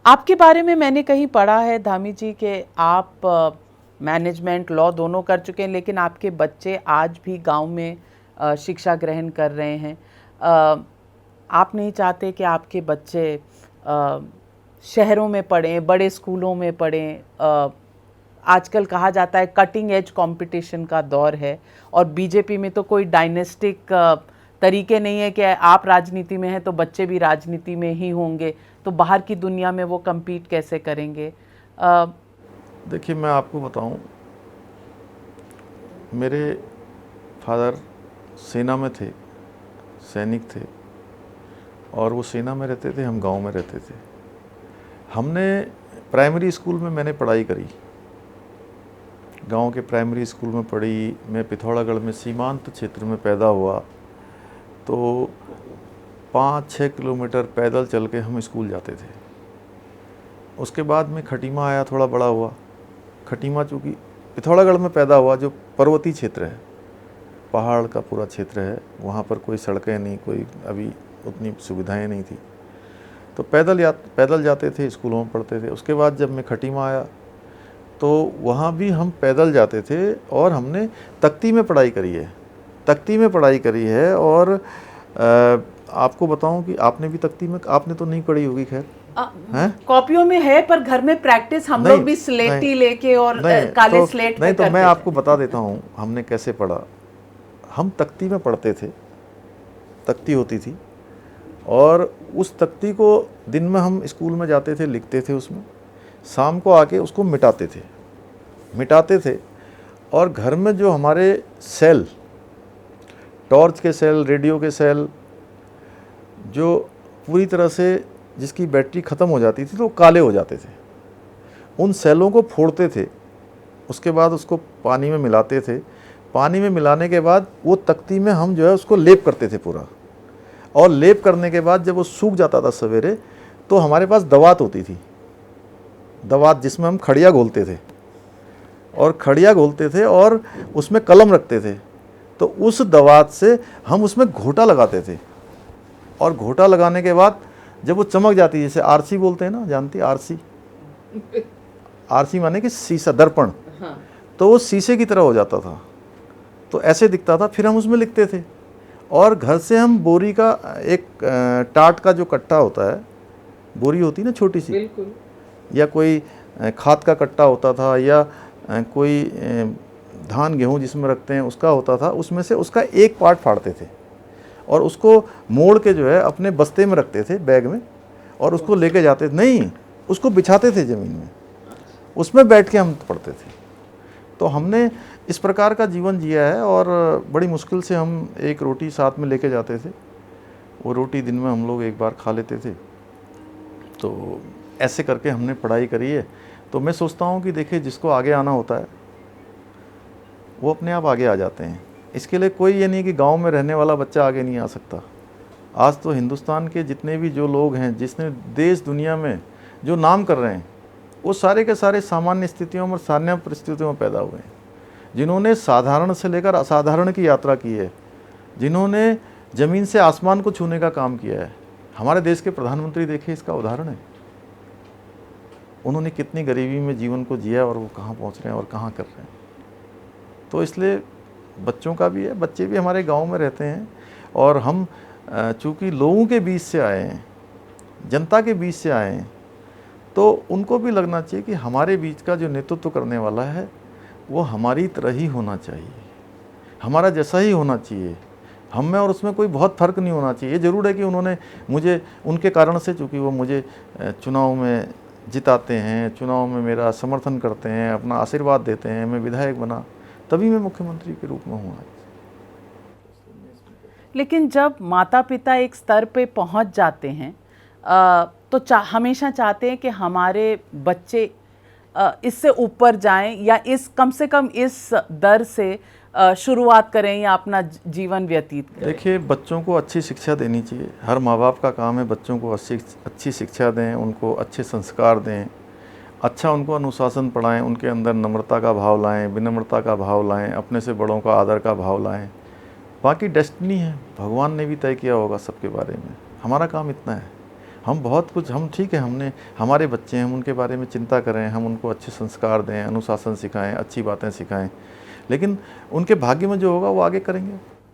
आपके बारे में मैंने कहीं पढ़ा है धामी जी कि आप मैनेजमेंट लॉ दोनों कर चुके हैं, लेकिन आपके बच्चे आज भी गांव में शिक्षा ग्रहण कर रहे हैं। अ, आप नहीं चाहते कि आपके बच्चे शहरों में पढ़ें, बड़े स्कूलों में पढ़ें? आजकल कहा जाता है कटिंग एज कंपटीशन का दौर है, और बीजेपी में तो कोई डायनेस्टिक तरीके नहीं है कि आप राजनीति में हैं तो बच्चे भी राजनीति में ही होंगे, तो बाहर की दुनिया में वो compete कैसे करेंगे? देखिए, मैं आपको बताऊं, मेरे फादर सेना में थे, सैनिक थे, और वो सेना में रहते थे, हम गांव में रहते थे। हमने प्राइमरी स्कूल में मैंने पढ़ाई करी, गांव के प्राइमरी स्कूल में पढ़ी। मैं पिथौरागढ़ में सीमांत क्षेत्र में पैदा हुआ, तो 5-6 किलोमीटर पैदल चल के हम स्कूल जाते थे। उसके बाद में खटीमा आया, थोड़ा बड़ा हुआ। खटीमा चूँकि पिथौरागढ़ में पैदा हुआ, जो पर्वतीय क्षेत्र है, पहाड़ का पूरा क्षेत्र है, वहाँ पर कोई सड़कें नहीं, कोई अभी उतनी सुविधाएं नहीं थी, तो पैदल जाते थे, स्कूलों में पढ़ते थे। उसके बाद जब मैं खटीमा आया तो वहाँ भी हम पैदल जाते थे, और हमने तख्ती में पढ़ाई करी है, तख्ती में पढ़ाई करी है। और आपको बताऊं कि आपने भी तख्ती में, आपने तो नहीं पढ़ी होगी खैर, कॉपियों में है, पर घर में प्रैक्टिस हम लोग भी स्लेटी लेके और काले स्लेट पे नहीं, तो करते मैं थे। आपको बता देता हूँ हमने कैसे पढ़ा। हम तख्ती में पढ़ते थे, तख्ती होती थी, और उस तख्ती को दिन में हम स्कूल में जाते थे, लिखते थे उसमें, शाम को आके उसको मिटाते थे। और घर में जो हमारे सेल, टॉर्च के सेल, रेडियो के सेल, जो पूरी तरह से जिसकी बैटरी ख़त्म हो जाती थी तो वो काले हो जाते थे, उन सेलों को फोड़ते थे। उसके बाद उसको पानी में मिलाते थे। पानी में मिलाने के बाद वो तख्ती में हम जो है उसको लेप करते थे पूरा, और लेप करने के बाद जब वो सूख जाता था सवेरे, तो हमारे पास दवात होती थी, दवात जिसमें हम खड़िया घोलते थे, और उसमें कलम रखते थे। तो उस दवात से हम उसमें घोटा लगाते थे, और घोटा लगाने के बाद जब वो चमक जाती, जैसे आरसी बोलते हैं ना, जानती आरसी? आरसी माने कि शीशा, दर्पण। हाँ। तो वो शीशे की तरह हो जाता था, तो ऐसे दिखता था। फिर हम उसमें लिखते थे, और घर से हम बोरी का एक टाट का जो कट्टा होता है, बोरी होती ना छोटी सी, बिल्कुल। या कोई खाद का कट्टा होता था, या कोई धान गेहूँ जिसमें रखते हैं उसका होता था, उसमें से उसका एक पार्ट फाड़ते थे, और उसको मोड़ के जो है अपने बस्ते में रखते थे, बैग में, और उसको लेके जाते थे। नहीं, उसको बिछाते थे ज़मीन में, उसमें बैठ के हम पढ़ते थे। तो हमने इस प्रकार का जीवन जिया है, और बड़ी मुश्किल से हम एक रोटी साथ में लेके जाते थे। वो रोटी दिन में हम लोग एक बार खा लेते थे। तो ऐसे करके हमने पढ़ाई करी है। तो मैं सोचता हूँ कि देखिए, जिसको आगे आना होता है वो अपने आप आगे आ जाते हैं। इसके लिए कोई ये नहीं कि गांव में रहने वाला बच्चा आगे नहीं आ सकता। आज तो हिंदुस्तान के जितने भी जो लोग हैं, जिसने देश दुनिया में जो नाम कर रहे हैं, वो सारे के सारे सामान्य स्थितियों में, सामान्य परिस्थितियों में पैदा हुए हैं, जिन्होंने साधारण से लेकर असाधारण की यात्रा की है, जिन्होंने ज़मीन से आसमान को छूने का काम किया है। हमारे देश के प्रधानमंत्री देखिए, इसका उदाहरण है। उन्होंने कितनी गरीबी में जीवन को जिया, और वो कहाँ पहुँच रहे हैं और कहाँ कर रहे हैं। तो इसलिए बच्चों का भी है, बच्चे भी हमारे गांव में रहते हैं, और हम चूँकि लोगों के बीच से आए हैं, जनता के बीच से आए हैं, तो उनको भी लगना चाहिए कि हमारे बीच का जो नेतृत्व करने वाला है वो हमारी तरह ही होना चाहिए, हमारा जैसा ही होना चाहिए। हम में और उसमें कोई बहुत फ़र्क नहीं होना चाहिए। ये ज़रूर है कि उन्होंने मुझे उनके कारण से, चूँकि वो मुझे चुनाव में जिताते हैं, चुनाव में मेरा समर्थन करते हैं, अपना आशीर्वाद देते हैं, मैं विधायक बना, तभी मैं मुख्यमंत्री के रूप में हूँ आज। लेकिन जब माता पिता एक स्तर पे पहुंच जाते हैं, तो हमेशा चाहते हैं कि हमारे बच्चे इससे ऊपर जाएं, या कम से कम इस दर से शुरुआत करें या अपना जीवन व्यतीत करें। देखिए, बच्चों को अच्छी शिक्षा देनी चाहिए। हर माँ बाप का काम है बच्चों को अच्छी शिक्षा दें, उनको अच्छे संस्कार दें, अच्छा उनको अनुशासन पढ़ाएं, उनके अंदर नम्रता का भाव लाएं, विनम्रता का भाव लाएं, अपने से बड़ों का आदर का भाव लाएं। बाकी डेस्टिनी है, भगवान ने भी तय किया होगा सबके बारे में। हमारा काम इतना है, हम बहुत कुछ, हम ठीक है, हमने हमारे बच्चे हैं, हम उनके बारे में चिंता करें, हम उनको अच्छे संस्कार दें, अनुशासन सिखाएं, अच्छी बातें सिखाएं, लेकिन उनके भाग्य में जो होगा वो आगे करेंगे।